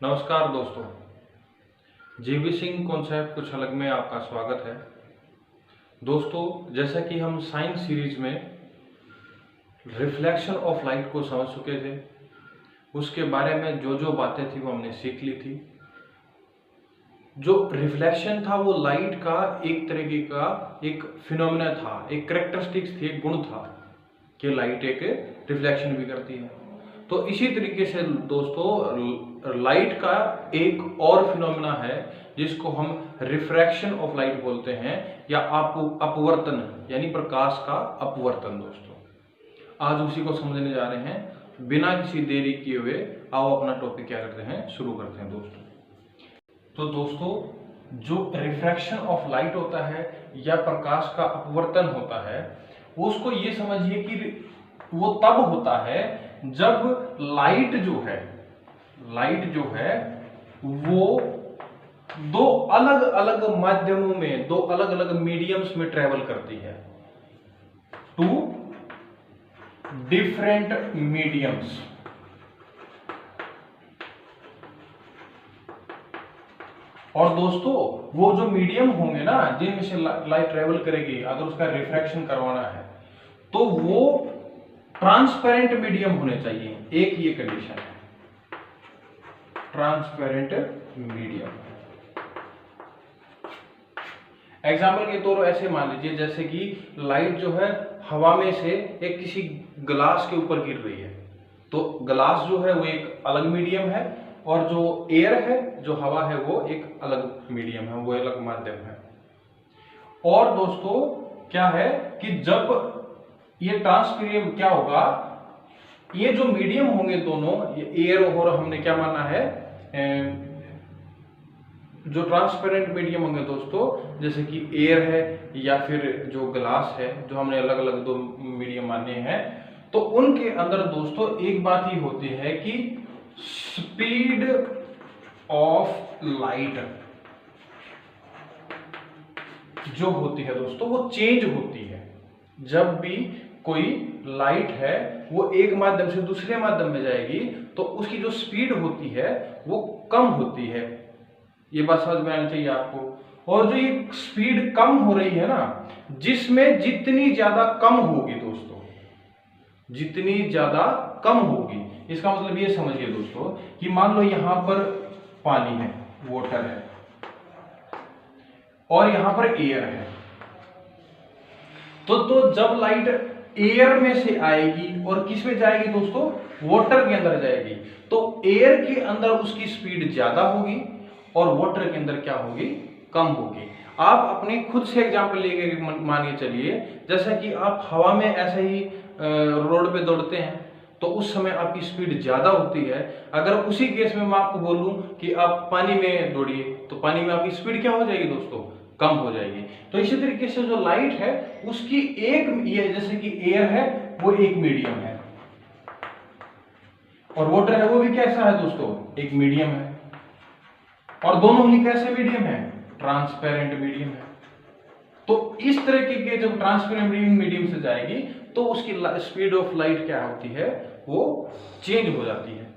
नमस्कार दोस्तों, जीवी सिंह कॉन्सेप्ट कुछ अलग में आपका स्वागत है। दोस्तों, जैसा कि हम साइंस सीरीज में रिफ्लेक्शन ऑफ लाइट को समझ चुके थे, उसके बारे में जो जो बातें थी वो हमने सीख ली थी। जो रिफ्लेक्शन था वो लाइट का एक तरीके का एक फिनोमेना था, एक कैरेक्टरिस्टिक्स थी, एक गुण था कि लाइट एक रिफ्लेक्शन भी करती है। तो इसी तरीके से दोस्तों लाइट का एक और फिनोमेना है जिसको हम रिफ्रैक्शन ऑफ लाइट बोलते हैं या अपवर्तन यानी प्रकाश का अपवर्तन। दोस्तों आज उसी को समझने जा रहे हैं। बिना किसी देरी किए हुए आओ अपना टॉपिक क्या करते हैं, शुरू करते हैं दोस्तों। तो दोस्तों जो रिफ्रैक्शन ऑफ लाइट होता है या प्रकाश का अपवर्तन होता है, उसको ये समझिए कि वो तब होता है जब लाइट जो है वो दो अलग अलग माध्यमों में, दो अलग अलग मीडियम्स में ट्रेवल करती है। Two different mediums. और दोस्तों वो जो मीडियम होंगे ना जिनमें से लाइट ट्रेवल करेगी, अगर उसका रिफ्रैक्शन करवाना है तो वो ट्रांसपेरेंट मीडियम होने चाहिए। एक ये कंडीशन है, ट्रांसपेरेंट मीडियम। एग्जाम्पल के तौर ऐसे मान लीजिए जैसे कि लाइट जो है हवा में से एक किसी ग्लास के ऊपर गिर रही है, तो ग्लास जो है वो एक अलग मीडियम है और जो एयर है, जो हवा है, वो एक अलग मीडियम है, वो अलग माध्यम है। और दोस्तों क्या है कि जब ये ट्रांसपेरेंट क्या होगा, ये जो मीडियम होंगे दोनों, ये एयर और हमने क्या माना है, जो ट्रांसपेरेंट मीडियम होंगे दोस्तों, जैसे कि एयर है या फिर जो ग्लास है, जो हमने अलग अलग दो मीडियम माने हैं, तो उनके अंदर दोस्तों एक बात ही होती है कि स्पीड ऑफ लाइट जो होती है दोस्तों वो चेंज होती है। जब भी कोई लाइट है वो एक माध्यम से दूसरे माध्यम में जाएगी तो उसकी जो स्पीड होती है वो कम होती है। ये बात समझ में आनी चाहिए आपको। और जो ये स्पीड कम हो रही है ना, जिसमें जितनी ज्यादा कम होगी दोस्तों, जितनी ज्यादा कम होगी, इसका मतलब ये समझिए दोस्तों कि मान लो यहां पर पानी है, वाटर है, और यहां पर एयर है, तो जब लाइट एयर में से आएगी और किस में जाएगी दोस्तों, वाटर के अंदर जाएगी, तो एयर के अंदर उसकी स्पीड ज्यादा होगी और वाटर के अंदर क्या होगी, कम होगी। आप अपने खुद से एग्जांपल लेके मानिए चलिए, जैसा कि आप हवा में ऐसे ही रोड पे दौड़ते हैं तो उस समय आपकी स्पीड ज्यादा होती है। अगर उसी केस में मैं आपको बोलूं कि आप पानी में दौड़िए तो पानी में आपकी स्पीड क्या हो जाएगी दोस्तों, कम हो जाएगी। तो इसी तरीके से जो लाइट है उसकी एक, ये जैसे कि एयर है वो एक मीडियम है और वाटर है वो भी कैसा है दोस्तों, एक मीडियम है, और दोनों ही कैसे मीडियम है, ट्रांसपेरेंट मीडियम है। तो इस तरीके के जब ट्रांसपेरेंट मीडियम से जाएगी तो उसकी स्पीड ऑफ लाइट क्या होती है, वो चेंज हो जाती है।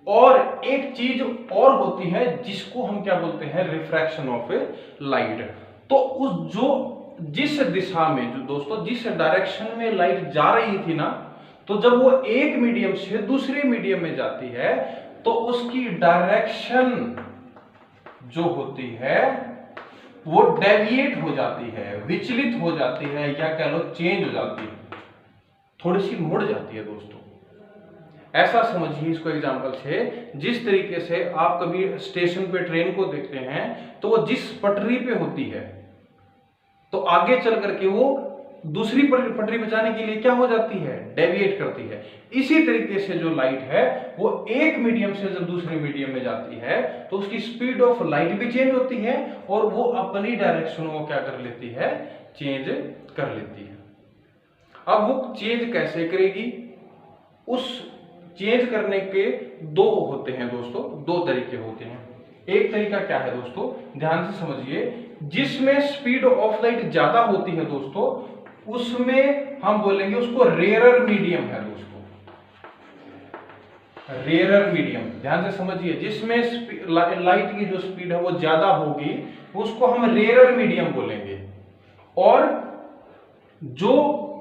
और एक चीज और होती है जिसको हम क्या बोलते हैं, रिफ्रैक्शन ऑफ लाइट। तो उस जो जिस दिशा में, जो दोस्तों जिस डायरेक्शन में लाइट जा रही थी ना, तो जब वो एक मीडियम से दूसरे मीडियम में जाती है तो उसकी डायरेक्शन जो होती है वो डेविएट हो जाती है, विचलित हो जाती है, या कह लो चेंज हो जाती है, थोड़ी सी मुड़ जाती है दोस्तों। ऐसा समझिए इसको एग्जांपल से, जिस तरीके से आप कभी स्टेशन पे ट्रेन को देखते हैं तो वो जिस पटरी पे होती है तो आगे चल करके वो दूसरी पटरी पे जाने के लिए क्या हो जाती है, डेविएट करती है। इसी तरीके से जो लाइट है वो एक मीडियम से जब दूसरे मीडियम में जाती है तो उसकी स्पीड ऑफ लाइट भी चेंज होती है और वो अपनी डायरेक्शन को क्या कर लेती है, चेंज कर लेती है। अब वो चेंज कैसे करेगी, उस चेंज करने के दो होते हैं दोस्तों, दो तरीके होते हैं। एक तरीका क्या है दोस्तों, ध्यान से समझिए, जिसमें स्पीड ऑफ लाइट ज्यादा होती है दोस्तों उसमें हम बोलेंगे उसको रेयरर मीडियम है दोस्तों, रेयरर मीडियम, ध्यान से समझिए, जिसमें लाइट की जो स्पीड है वो ज्यादा होगी उसको हम रेयरर मीडियम बोलेंगे। और जो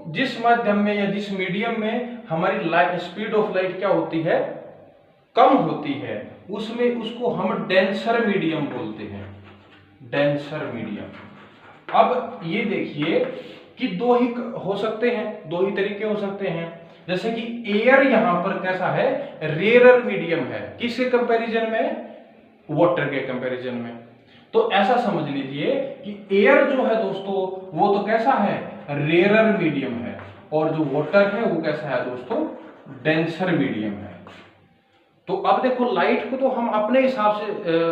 जिस माध्यम में या जिस मीडियम में हमारी लाइट स्पीड ऑफ लाइट क्या होती है, कम होती है, उसमें उसको हम डेंसर मीडियम बोलते हैं, डेंसर मीडियम। अब ये देखिए कि दो ही हो सकते हैं, दो ही तरीके हो सकते हैं। जैसे कि एयर यहां पर कैसा है, रेयरर मीडियम है, किसके कंपैरिजन में, वाटर के कंपैरिजन में। तो ऐसा समझ लीजिए कि एयर जो है दोस्तों वो तो कैसा है, रेयरर मीडियम है, और जो वाटर है वो कैसा है दोस्तों, डेंसर मीडियम है। तो अब देखो लाइट को तो हम अपने हिसाब से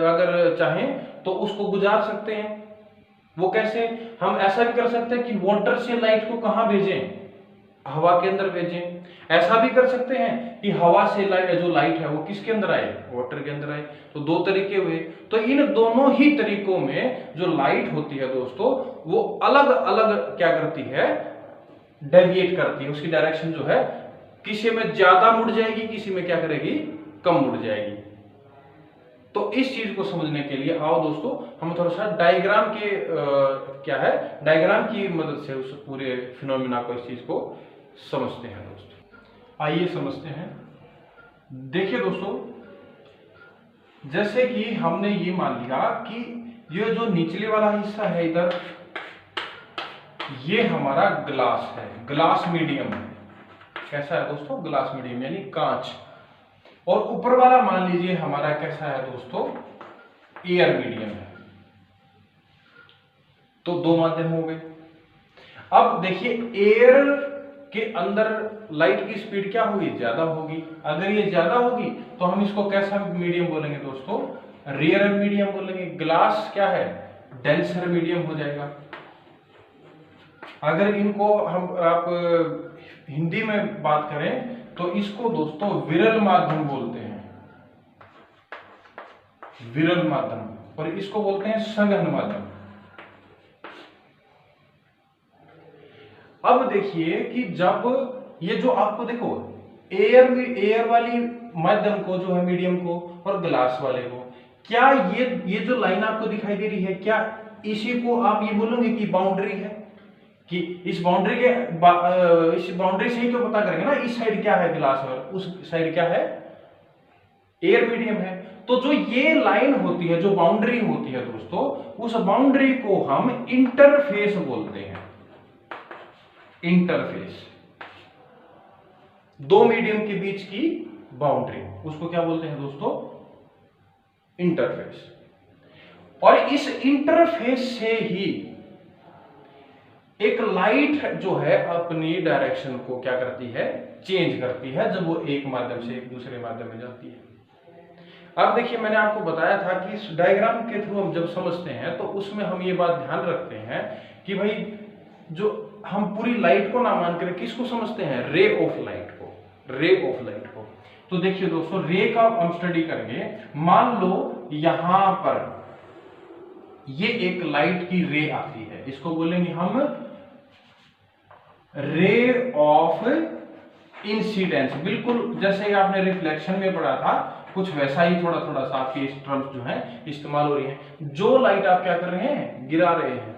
अगर चाहें तो उसको गुजार सकते हैं। वो कैसे, हम ऐसा भी कर सकते हैं कि वाटर से लाइट को कहां भेजें, हवा के अंदर भेजें। ऐसा भी कर सकते हैं कि हवा से जो लाइट है वो किसके अंदर आए, वाटर के अंदर आए। तो दो तरीके हुए। तो इन दोनों ही तरीकों में जो लाइट होती है दोस्तों वो अलग अलग क्या करती है, डेविएट करती है, उसकी डायरेक्शन जो है किसी में ज्यादा मुड़ जाएगी, किसी में क्या करेगी, कम मुड़ जाएगी। तो इस चीज को समझने के लिए आओ दोस्तों हम थोड़ा सा डायग्राम के क्या है, डायग्राम की मदद से उस पूरे फिनोमिना को, इस चीज को समझते हैं दोस्तों। आइए समझते हैं। देखिए दोस्तों, जैसे कि हमने ये मान लिया कि ये जो निचले वाला हिस्सा है इधर, ये हमारा ग्लास है, ग्लास मीडियम है। कैसा है दोस्तों, ग्लास मीडियम यानी कांच। और ऊपर वाला मान लीजिए हमारा कैसा है दोस्तों, एयर मीडियम है। तो दो माध्यम हो गए। अब देखिए एयर के अंदर लाइट की स्पीड क्या होगी, ज्यादा होगी। अगर ये ज्यादा होगी तो हम इसको कैसा मीडियम बोलेंगे दोस्तों, रेयरर मीडियम बोलेंगे। ग्लास क्या है, डेंसर मीडियम हो जाएगा। अगर इनको हम आप हिंदी में बात करें तो इसको दोस्तों विरल माध्यम बोलते हैं, विरल माध्यम, और इसको बोलते हैं सघन माध्यम। अब देखिए कि जब ये जो आपको देखो एयर वाली माध्यम को जो है, मीडियम को, और ग्लास वाले को, क्या ये जो लाइन आपको दिखाई दे रही है, क्या इसी को आप ये बोलोगे कि बाउंड्री है, कि इस बाउंड्री के इस बाउंड्री से ही तो पता करेंगे ना इस साइड क्या है ग्लास और उस साइड क्या है एयर मीडियम है। तो जो ये लाइन होती है, जो बाउंड्री होती है दोस्तों, उस बाउंड्री को हम इंटरफेस बोलते हैं। इंटरफेस, दो मीडियम के बीच की बाउंड्री, उसको क्या बोलते हैं दोस्तों, इंटरफेस। और इस इंटरफेस से ही एक लाइट जो है अपनी डायरेक्शन को क्या करती है, चेंज करती है, जब वो एक माध्यम से एक दूसरे माध्यम में जाती है। अब देखिए मैंने आपको बताया था कि इस डायग्राम के थ्रू हम जब समझते हैं तो उसमें हम ये बात ध्यान रखते हैं कि भाई जो हम पूरी लाइट को ना मान कर किसको समझते हैं, रे ऑफ लाइट को, रे ऑफ लाइट को। तो देखिए दोस्तों रे का हम स्टडी करेंगे। मान लो यहां पर ये एक लाइट की रे आती है, इसको बोलेंगे हम रे ऑफ इंसिडेंस। बिल्कुल जैसे आपने रिफ्लेक्शन में पढ़ा था कुछ वैसा ही थोड़ा थोड़ा सा आपकी टर्म्स जो है इस्तेमाल हो रही हैं। जो लाइट आप क्या कर रहे हैं, गिरा रहे हैं,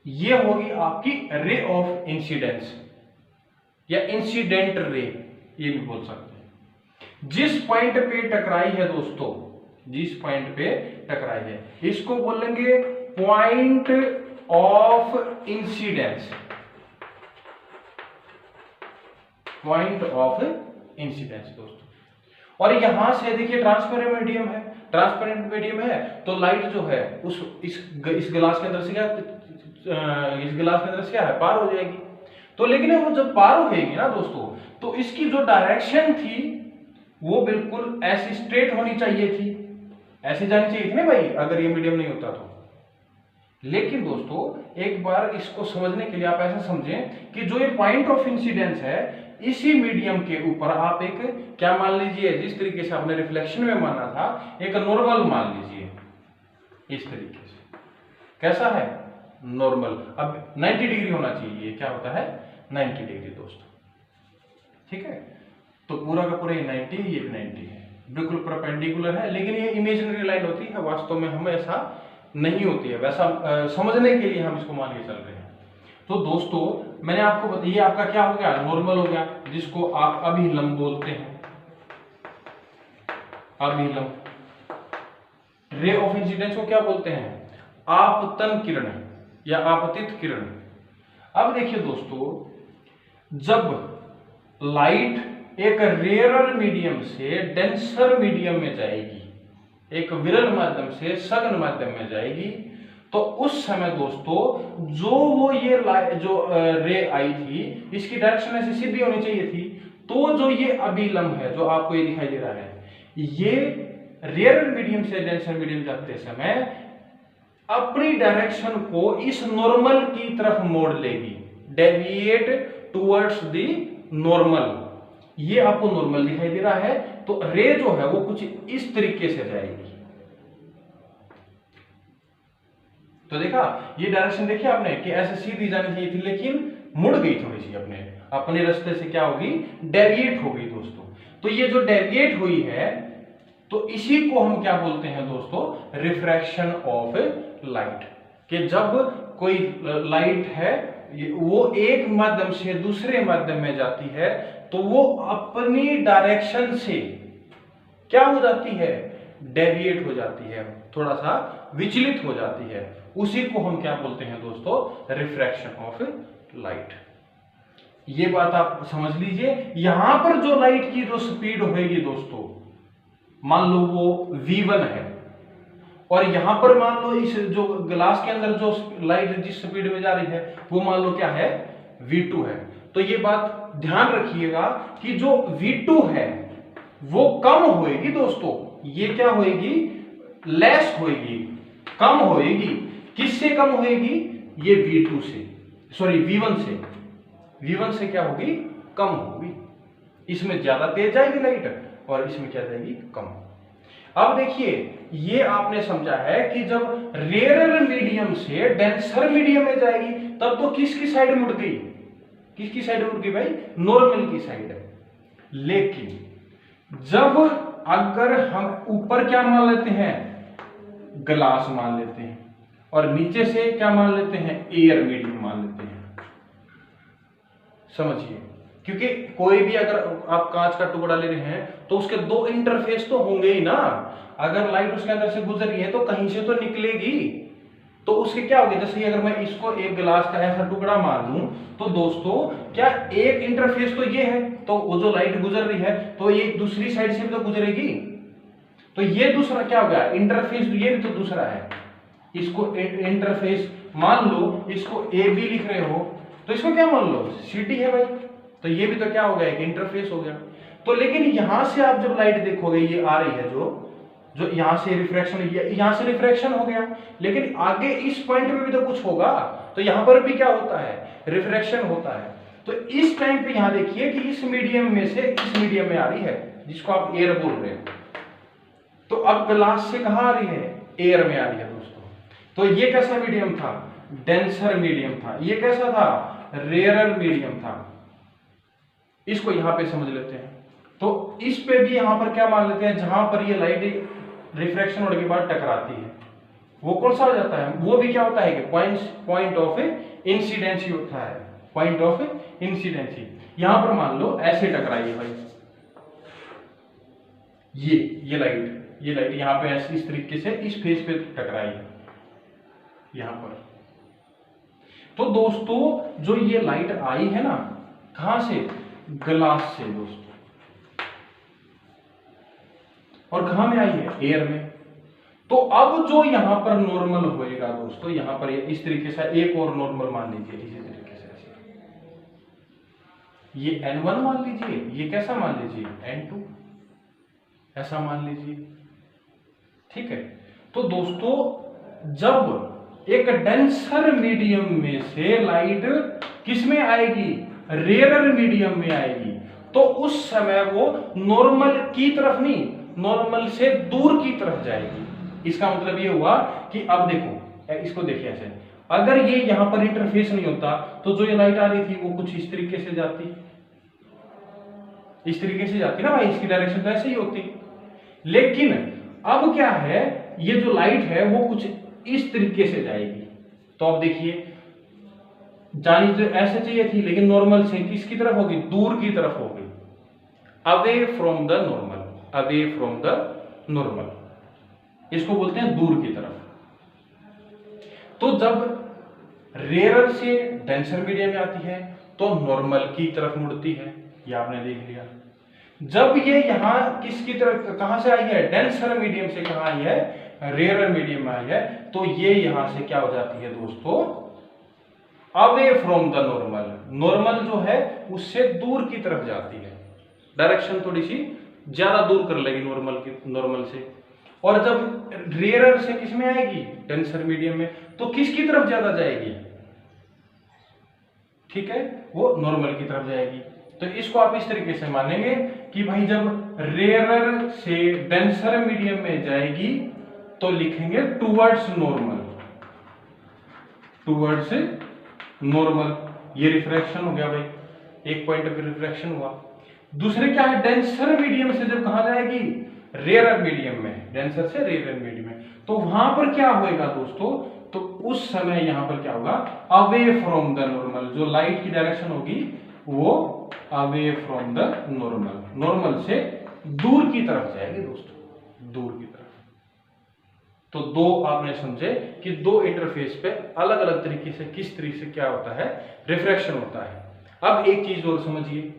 ये होगी आपकी रे ऑफ इंसिडेंस या इंसिडेंट रे, ये भी बोल सकते हैं। जिस पॉइंट पे टकराई है दोस्तों, जिस पॉइंट पे टकराई है, इसको बोलेंगे point of incidence, point of incidence दोस्तों। और यहां से देखिए ट्रांसपेरेंट मीडियम है, ट्रांसपेरेंट मीडियम है तो लाइट जो है इस गिलास के अंदर से क्या, इस गिलास के अंदर से क्या है, पार हो जाएगी। तो लेकिन वो जब पार हो जाएगी ना दोस्तों, तो इसकी जो डायरेक्शन थी वो बिल्कुल ऐसी स्ट्रेट होनी चाहिए थी, ऐसे जानी चाहिए थी ना भाई, अगर ये मीडियम नहीं होता तो। लेकिन दोस्तों एक बार इसको समझने के लिए आप ऐसा समझें कि जो ये पॉइंट ऑफ इंसिडेंस है, इसी मीडियम के ऊपर आप एक क्या मान लीजिए, जिस तरीके से आपने रिफ्लेक्शन में माना था, एक नॉर्मल मान लीजिए इस तरीके से। कैसा है, नॉर्मल। अब 90 डिग्री होना चाहिए, क्या होता है 90 डिग्री दोस्तों, ठीक है। तो पूरा का पूरा ये 90 है, ये भी 90 है, बिल्कुल परपेंडिकुलर है। लेकिन ये इमेजिनरी लाइन होती है, वास्तव में हम ऐसा नहीं होती है, वैसा समझने के लिए हम इसको मान के चल रहे हैं। तो दोस्तों मैंने आपको बताया, ये आपका क्या हो गया, नॉर्मल हो गया, जिसको आप अभिलंब बोलते हैं, अभिलंब। रे ऑफ इंसिडेंस को क्या बोलते हैं, आपतन किरण या आपतित किरण। अब देखिए दोस्तों, जब लाइट एक रेयरर मीडियम से डेंसर मीडियम में जाएगी, एक विरल माध्यम से सघन माध्यम में जाएगी, तो उस समय दोस्तों जो वो ये जो रे आई थी, इसकी डायरेक्शन ऐसी सीधी होनी चाहिए थी। तो जो ये अभिलंब है, जो आपको ये दिखाई दे रहा है, ये रेयर मीडियम से डेंसर मीडियम जाते समय अपनी डायरेक्शन को इस नॉर्मल की तरफ मोड़ लेगी, डेविएट टुवर्ड्स द नॉर्मल। ये आपको नॉर्मल दिखाई दे रहा है, तो रे जो है वो कुछ इस तरीके से जाएगी। तो देखा, ये डायरेक्शन देखी आपने कि ऐसे सीधी जानी चाहिए थी, लेकिन मुड़ गई थोड़ी सी, अपने रास्ते से क्या होगी, डेविएट हो गई दोस्तों। तो ये जो डेविएट हुई है, तो इसी को हम क्या बोलते हैं दोस्तों, रिफ्रैक्शन ऑफ लाइट। कि जब कोई लाइट है वो एक माध्यम से दूसरे माध्यम में जाती है, तो वो अपनी डायरेक्शन से क्या हो जाती है, डेविएट हो जाती है, थोड़ा सा विचलित हो जाती है। उसी को हम क्या बोलते हैं दोस्तों, रिफ्रैक्शन ऑफ लाइट। ये बात आप समझ लीजिए। यहां पर जो लाइट की जो स्पीड होगी दोस्तों, मान लो वो v1 है, और यहां पर मान लो इस जो ग्लास के अंदर जो लाइट जिस स्पीड में जा रही है, वो मान लो क्या है, v2 है। तो ये बात ध्यान रखिएगा कि जो v2 है वो कम होएगी दोस्तों, ये क्या होएगी, लेस होएगी, कम होएगी। किससे कम होएगी, ये v2 से, सॉरी v1 से, v1 से क्या होगी, कम होगी। इसमें ज्यादा तेज जाएगी लाइट और इसमें क्या जाएगी, कम। अब देखिए, ये आपने समझा है कि जब रेयरर मीडियम से डेंसर मीडियम में जाएगी, तब तो किसकी साइड मुड़ गई, किसकी साइड मुड़ गई भाई, नॉर्मल की साइड है। लेकिन जब अगर हम ऊपर क्या मान लेते हैं, ग्लास मान लेते हैं, और नीचे से क्या मान लेते हैं, एयर मीडियम मान लेते हैं, समझिए। क्योंकि कोई भी अगर आप कांच का टुकड़ा ले रहे हैं तो उसके दो इंटरफेस तो होंगे ही ना। अगर लाइट उसके अंदर से गुजर रही है तो कहीं से तो निकलेगी, तो उसके क्या होगा, जैसे अगर मैं इसको एक गिलास का ऐसा टुकड़ा मान लूं, तो दोस्तों क्या एक इंटरफेस तो ये है, तो वो जो लाइट गुजर रही है तो ये दूसरी साइड से भी तो गुजरेगी। तो ये दूसरा क्या हो गया, इंटरफेस, ये भी तो दूसरा है। इसको इंटरफेस मान लो, इसको ए बी लिख रहे हो, तो इसको क्या मान लो, सी टी है भाई। तो ये भी तो क्या हो गया, एक इंटरफेस हो गया। तो लेकिन यहां से आप जब लाइट देखोगे, ये आ रही है जो यहां से रिफ्रैक्शन, यहां से रिफ्रैक्शन हो गया, लेकिन आगे इस पॉइंट में भी तो कुछ होगा, तो यहां पर भी क्या होता है, रिफ्रैक्शन होता है। तो इस टाइम पे यहां देखिए कि इस मीडियम में से इस मीडियम में आ रही है, जिसको आप एयर बोल रहे हो। तो अब ग्लास से कहां आ रही है, एयर में आ रही है दोस्तों। तो ये कैसा मीडियम था, डेंसर मीडियम था। ये कैसा था, रेयरर मीडियम था। इसको यहां पे समझ लेते हैं। तो इस पे भी यहां पर क्या मान लेते हैं, जहां पर ये लाइट रिफ्रैक्शन होने के बाद टकराती है, वो कौन सा हो जाता है, वो भी क्या होता है कि पॉइंट ऑफ इंसिडेंसी होता है, पॉइंट ऑफ इंसिडेंसी। यहां पर मान लो ऐसे टकराई है भाई, ये लाइट यहां पे ऐसे इस तरीके से इस फेस पे टकराई है यहां पर। तो दोस्तों जो ये लाइट आई है ना, कहां से, ग्लास से दोस्तों, और कहां में आई है, एयर में। तो अब जो यहां पर नॉर्मल होएगा दोस्तों, यहां पर इस तरीके से एक और नॉर्मल मान लीजिए, इसी तरीके से ये N1 मान लीजिए, ये कैसा मान लीजिए, N2 ऐसा मान लीजिए, ठीक है। तो दोस्तों जब एक डेंसर मीडियम में से लाइट किस में आएगी, रेयरर मीडियम में आएगी, तो उस समय वो नॉर्मल की तरफ नहीं, नॉर्मल से दूर की तरफ जाएगी। इसका मतलब ये हुआ कि अब देखो, इसको देखिए ऐसे, अगर ये यहां पर इंटरफेस नहीं होता तो जो ये लाइट आ रही थी वो कुछ इस तरीके से जाती, इस तरीके से जाती है ना भाई, इसकी डायरेक्शन तो ऐसे ही होती। लेकिन अब क्या है, ये जो लाइट है वो कुछ इस तरीके से जाएगी। तो अब देखिए, जानी तो ऐसे चाहिए थी, लेकिन नॉर्मल से किसकी तरफ होगी, दूर की तरफ होगी, away from the normal, away from the normal, इसको बोलते हैं दूर की तरफ। तो जब रेयर से डेंसर मीडियम में आती है तो नॉर्मल की तरफ मुड़ती है, ये आपने देख लिया। जब ये यहां किसकी तरफ, कहां से आई है, डेंसर मीडियम से कहां आई है, रेयर मीडियम में आई है, तो ये यहां से क्या हो जाती है दोस्तों, away from the normal, normal जो है उससे दूर की तरफ जाती है, डायरेक्शन थोड़ी सी ज्यादा दूर कर लेगी नॉर्मल से। और जब रेयर से किस में आएगी, डेंसर मीडियम में, तो किसकी तरफ ज्यादा जाएगी, ठीक है, वो नॉर्मल की तरफ जाएगी। तो इसको आप इस तरीके से मानेंगे कि भाई जब रेयर से डेंसर मीडियम में जाएगी तो लिखेंगे टुवर्ड्स नॉर्मल, टुवर्ड्स नॉर्मल, ये रिफ्रैक्शन हो गया भाई, एक पॉइंट का रिफ्रैक्शन हुआ। दूसरे क्या है, डेंसर मीडियम से जब कहां जाएगी, रेयर मीडियम में, डेंसर से रेयर मीडियम में, तो वहां पर क्या होएगा दोस्तों, तो उस समय यहां पर क्या होगा, अवे फ्रॉम द नॉर्मल, जो लाइट की डायरेक्शन होगी वो away from the normal, normal से दूर की तरफ जाएगी दोस्तों, दूर की तरफ। तो दो आपने समझे कि दो इंटरफेस पे अलग अलग तरीके से किस तरीके से क्या होता है, रिफ्रैक्शन होता है। अब एक चीज और समझिए,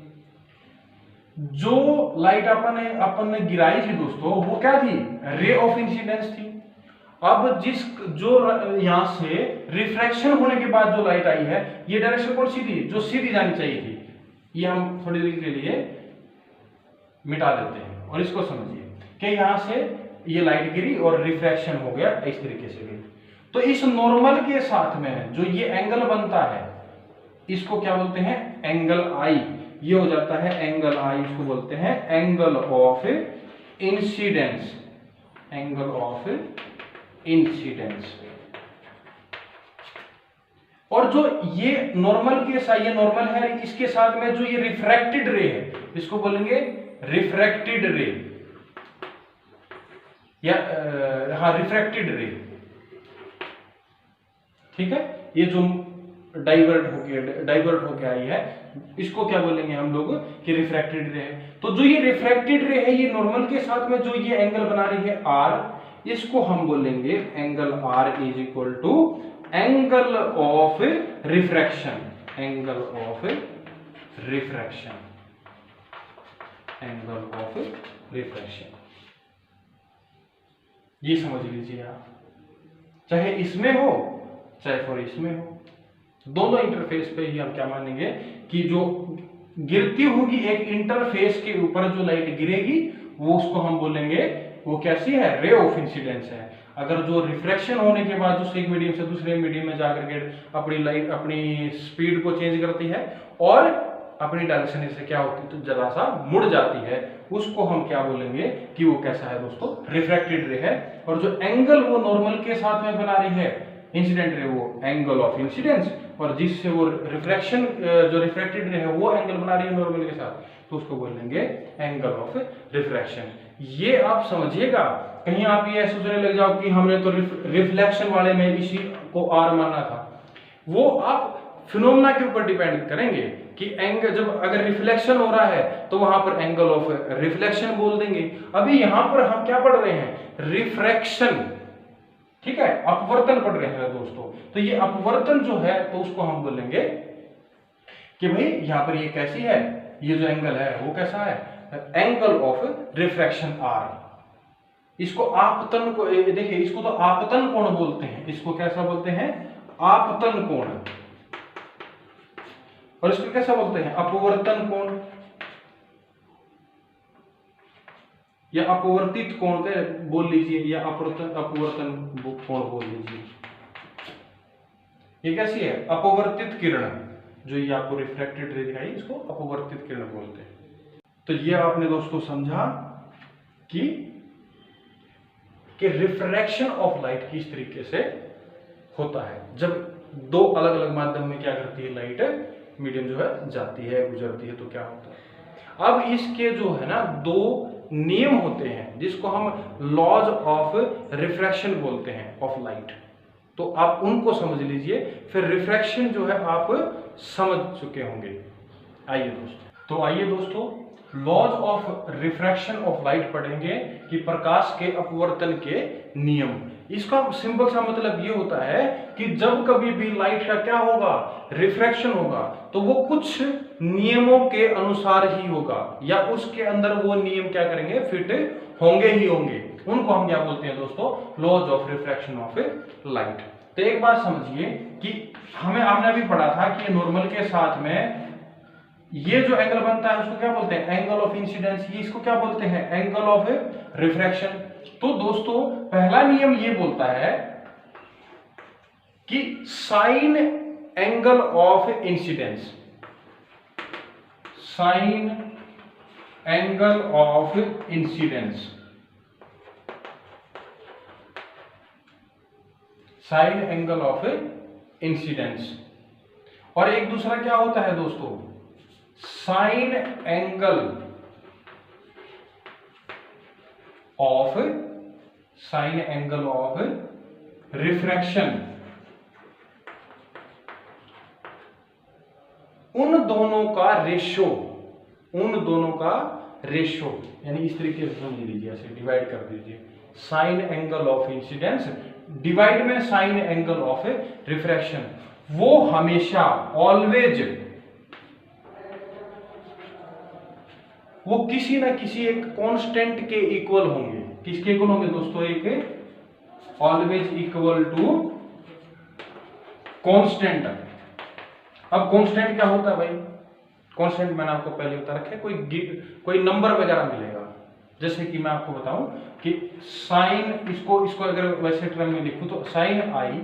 जो लाइट अपन ने गिराई थी दोस्तों, वो क्या थी, रे ऑफ इंसिडेंस थी। अब जो यहां से रिफ्रैक्शन होने के बाद जो लाइट आई है, ये डायरेक्शन कौन सी थी, जो सीधी जानी चाहिए थी, ये हम थोड़ी देर के लिए मिटा देते हैं। और इसको समझिए कि यहां से ये लाइट गिरी और रिफ्रैक्शन हो गया, इस तरीके से गई। तो इस नॉर्मल के साथ में जो ये एंगल बनता है, इसको क्या बोलते हैं, एंगल आई, ये हो जाता है एंगल आई, इसको बोलते हैं angle of incidence, angle of incidence. और जो ये नॉर्मल के साथ, ये नॉर्मल है, इसके साथ में जो ये रिफ्रैक्टेड रे है, इसको बोलेंगे रिफ्रैक्टेड रे, या हाँ रिफ्रैक्टेड रे, ठीक है। ये जो डाइवर्ट होके आई है, इसको क्या बोलेंगे हम लोग कि रिफ्रैक्टेड रे है। तो जो ये रिफ्रैक्टेड रे है, ये नॉर्मल के साथ में जो ये एंगल बना रही है आर, इसको हम बोलेंगे angle R is equal to angle of refraction, angle of refraction, angle of refraction. ये समझ लीजिए आप, चाहे इसमें हो चाहे फिर इसमें हो, दोनों इंटरफेस पे ही हम क्या मानेंगे कि जो गिरती होगी एक इंटरफेस के ऊपर जो लाइट गिरेगी, वो उसको हम बोलेंगे वो कैसी है, रे ऑफ इंसिडेंस है। अगर जो रिफ्रैक्शन होने के बाद जो एक मीडियम से दूसरे मीडियम में जाकर के अपनी लाइट, अपनी स्पीड को चेंज करती है और अपनी डायरेक्शन से क्या होती है, तो जरा सा मुड़ जाती है, उसको हम क्या बोलेंगे कि वो कैसा है दोस्तों, रिफ्रैक्टेड रे है। और जो एंगल वो नॉर्मल के साथ में बना रही है इंसिडेंट रे, वो एंगल ऑफ इंसिडेंस, और जिससे वो रिफ्रैक्शन, जो रिफ्रैक्टेड रे है वो एंगल बना रही है नॉर्मल के साथ, तो उसको बोलेंगे एंगल ऑफ रिफ्रैक्शन। ये आप समझिएगा, कहीं आप ये सोचने लग जाओ कि हमने तो रिफ्लेक्शन वाले में इसी को आर माना था, वो आप फिनोमेना के ऊपर डिपेंड करेंगे कि एंगल, जब अगर रिफ्लेक्शन हो रहा है तो वहां पर एंगल ऑफ रिफ्लेक्शन बोल देंगे। अभी यहां पर हम क्या पढ़ रहे हैं, रिफ्रैक्शन, ठीक है, अपवर्तन पढ़ रहे हैं दोस्तों। तो ये अपवर्तन जो है, तो उसको हम बोलेंगे कि भाई यहां पर ये कैसी है, ये जो एंगल है वो कैसा है, एंगल ऑफ रिफ्रैक्शन आर। इसको आपतन को देखिए, इसको तो आपतन कोण बोलते हैं, इसको कैसा बोलते हैं, आपतन कोण, और इसको कैसा बोलते हैं, अपवर्तन कोण या अपवर्तित कोण के बोल लीजिए, या अपवर्तन कोण बोल लीजिए। ये कैसी है, अपवर्तित किरण, जो ये आपको रिफ्रैक्टेड रे दिखाई, इसको अपवर्तित किरण बोलते हैं। तो ये आपने दोस्तों समझा कि रिफ्रैक्शन ऑफ लाइट किस तरीके से होता है, जब दो अलग अलग माध्यम में क्या करती है लाइट, मीडियम जो है जाती है, गुजरती है, तो क्या होता है। अब इसके जो है ना दो नियम होते हैं जिसको हम लॉज ऑफ रिफ्रैक्शन बोलते हैं ऑफ लाइट। तो आप उनको समझ लीजिए, फिर रिफ्रैक्शन जो है आप समझ चुके होंगे। आइए दोस्तों laws of refraction of light पढ़ेंगे कि प्रकाश के अपवर्तन के नियम। इसका सिंपल सा मतलब ये होता है कि जब कभी भी लाइट का क्या होगा, रिफ्रैक्शन होगा, तो वो कुछ नियमों के अनुसार ही होगा या उसके अंदर वो नियम क्या करेंगे, फिट होंगे ही होंगे। उनको हम क्या बोलते हैं दोस्तों, laws of refraction of light. तो एक बात समझिए कि हमें आपने अभी पढ़ा था कि नॉर्मल के साथ में ये जो एंगल बनता है उसको क्या बोलते हैं, एंगल ऑफ इंसिडेंस। ये इसको क्या बोलते हैं, एंगल ऑफ रिफ्रैक्शन। तो दोस्तों पहला नियम ये बोलता है कि sign angle of incidence, sign angle of incidence, sign angle of incidence. और एक दूसरा क्या होता है दोस्तों, sign angle of, sign angle of refraction. उन दोनों का रेशो, उन दोनों का रेशो, यानी इस तरीके से समझ लीजिए, ऐसे डिवाइड कर दीजिए, sign angle of incidence divide में साइन एंगल ऑफ रिफ्रैक्शन। वो हमेशा ऑलवेज वो किसी ना किसी एक कांस्टेंट के इक्वल होंगे। किसके इक्वल होंगे दोस्तों, एक ऑलवेज इक्वल टू कांस्टेंट। अब कांस्टेंट क्या होता है भाई, कांस्टेंट मैंने आपको पहले बता रखा है, कोई नंबर वगैरह मिलेगा। जैसे कि मैं आपको बताऊं कि साइन, इसको अगर वैसे टर्म में लिखूं तो साइन आई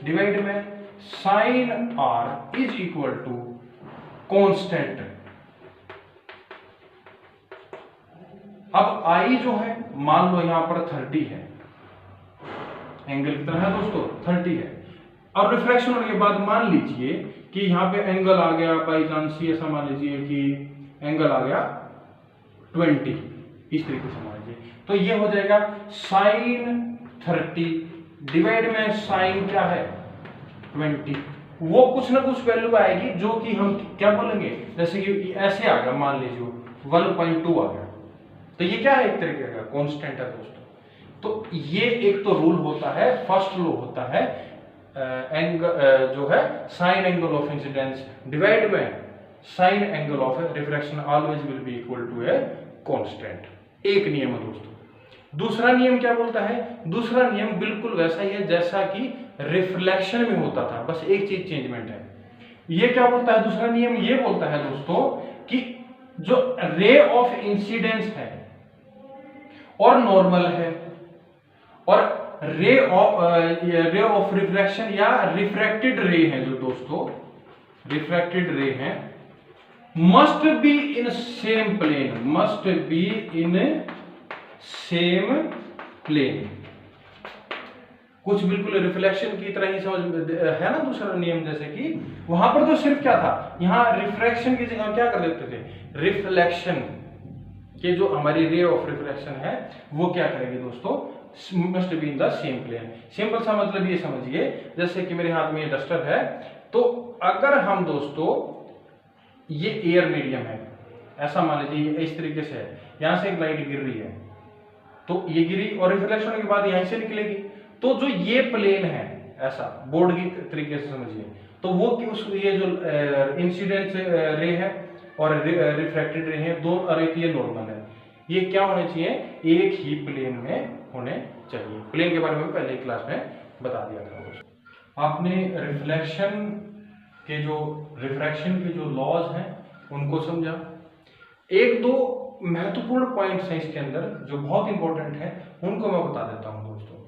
डिवाइड में sine r is equal to constant. अब आई जो है मान लो यहां पर 30 है, एंगल कितना है दोस्तों, 30 है। अब रिफ्रैक्शन होने के बाद मान लीजिए कि यहां पे एंगल आ गया, बाई चांस ऐसा मान लीजिए कि एंगल आ गया 20, इस तरीके से मान लीजिए, तो ये हो जाएगा साइन 30 डिवाइड में साइन क्या है 20। वो कुछ ना कुछ वैल्यू आएगी जो कि हम क्या बोलेंगे, जैसे कि ऐसे आ गया, मान लीजिए 1.2 आ गया, तो ये क्या है, एक तरीके का कांस्टेंट है दोस्तों। तो ये एक तो रूल होता है, फर्स्ट लॉ होता है जो है sine angle of incidence divide में sine angle of refraction always will be equal to a constant. एक नियम है दोस्तों। दूसरा नियम क्या बोलता है, दूसरा नियम बिल्कुल वैसा ही है जैसा कि रिफ्लेक्शन में होता था, बस एक चीज चेंजमेंट है। ये क्या बोलता है दूसरा नियम, ये बोलता है दोस्तों कि जो रे ऑफ इंसिडेंस है और नॉर्मल है और रे ऑफ रिफ्रैक्शन या रिफ्रैक्टेड रे है, जो दोस्तों रिफ्रैक्टेड रे है, must be in same plane, must be in same plane. कुछ बिल्कुल रिफ्लेक्शन की तरह ही समझ है ना दूसरा नियम, जैसे कि वहां पर तो सिर्फ क्या था, यहां रिफ्रैक्शन की जगह क्या कर देते थे, रिफ्लेक्शन के जो हमारी रे ऑफ रिफ्रैक्शन है वो क्या करेंगे दोस्तों, must be in the same plane. Simple सा मतलब ये समझिए, जैसे कि मेरे हाथ में ये डस्टर है, तो अगर हम दोस्तों ये एयर मीडियम है, ऐसा मान लीजिए इस तरीके से है, यहां से एक लाइट गिर रही है, तो ये गिरी और रिफ्लेक्शन होने के बाद यहीं से निकलेगी, तो जो ये प्लेन है ऐसा बोर्ड की तरीके से समझिए, तो वो कि उस ये जो इंसिडेंट रे है और रिफ्रैक्टेड रे है दो, और एक ये नॉर्मल है, ये क्या होने चाहिए, एक ही प्लेन में होने चाहिए। प्लेन के बारे में पहले क्लास में बता दिया था। आपने रिफ्लेक्शन के जो रिफ्रैक्शन के जो लॉज हैं उनको समझा। एक दो महत्वपूर्ण पॉइंट्स हैं इसके अंदर जो बहुत इंपॉर्टेंट है, उनको मैं बता देता हूं दोस्तों।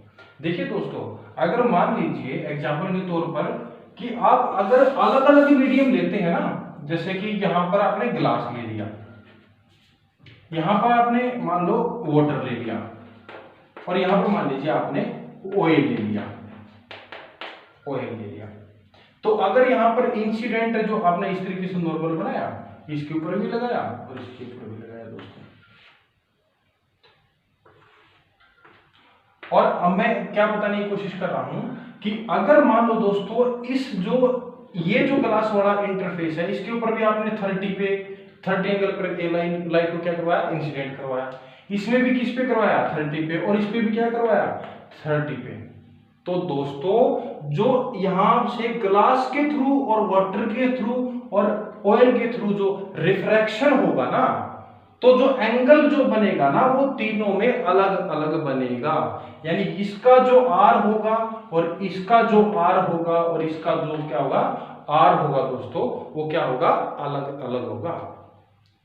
देखिए दोस्तों, अगर मान लीजिए एग्जाम्पल के तौर पर कि आप अगर अलग अलग मीडियम लेते हैं ना, जैसे कि यहां पर आपने ग्लास ले लिया, यहां पर आपने मान लो वाटर ले लिया, और यहां पर मान लीजिए आपने ऑयल ले लिया, ऑयल ले लिया, तो अगर यहां पर इंसिडेंट जो आपने इस तरीके से नॉर्मल बनाया इसके ऊपर भी लगाया और इसके ऊपर भी लगाया दोस्तों। और अब मैं क्या बताने की कोशिश कर रहा हूं कि अगर मान लो दोस्तों इस ये जो ग्लास वाला इंटरफेस है, इसके ऊपर भी आपने 30 एंगल पर लाइट को क्या करवाया, इंसिडेंट करवाया। इसमें भी किस पे करवाया, 30 पे, और इस पे भी क्या करवाया, 30 पे। तो दोस्तों जो यहां से ग्लास के थ्रू और वाटर के थ्रू और ऑयल के थ्रू जो रिफ्रैक्शन होगा ना, तो जो एंगल जो बनेगा ना वो तीनों में अलग अलग बनेगा। यानी इसका जो आर होगा और इसका जो आर होगा और इसका जो क्या होगा, आर होगा दोस्तों, वो क्या होगा, अलग अलग होगा।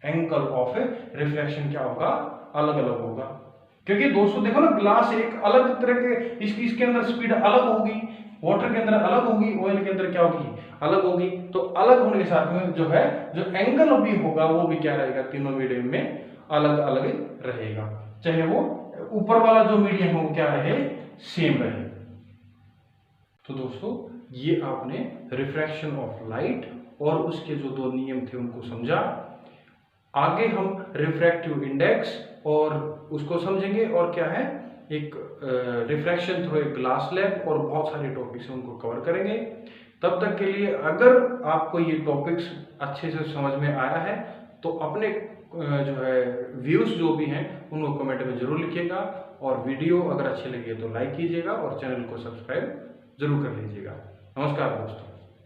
एंगल ऑफ रिफ्रैक्शन क्या होगा, अलग अलग होगा। क्योंकि दोस्तों देखो ना, ग्लास एक अलग तरह के, इसके अंदर स्पीड अलग होगी, वाटर के अंदर अलग होगी, ऑयल के अंदर क्या होगी, अलग होगी। तो अलग होने के साथ में जो है जो एंगल भी होगा वो भी क्या रहेगा, तीनों मीडियम में अलग अलग रहेगा। चाहे वो ऊपर वाला जो मीडियम हो क्या रहे, सेम रहे। तो दोस्तों ये आपने रिफ्रैक्शन ऑफ लाइट और उसके जो दो नियम थे उनको समझा। आगे हम रिफ्रैक्टिव इंडेक्स और उसको समझेंगे, और क्या है, एक रिफ्रैक्शन थ्रू एक ग्लास लैम्प, और बहुत सारे टॉपिक्स हैं उनको कवर करेंगे। तब तक के लिए अगर आपको ये टॉपिक्स अच्छे से समझ में आया है तो अपने जो है व्यूज जो भी हैं उनको कमेंट में जरूर लिखिएगा, और वीडियो अगर अच्छी लगी तो लाइक कीजिएगा और चैनल को सब्सक्राइब जरूर कर लीजिएगा। नमस्कार दोस्तों।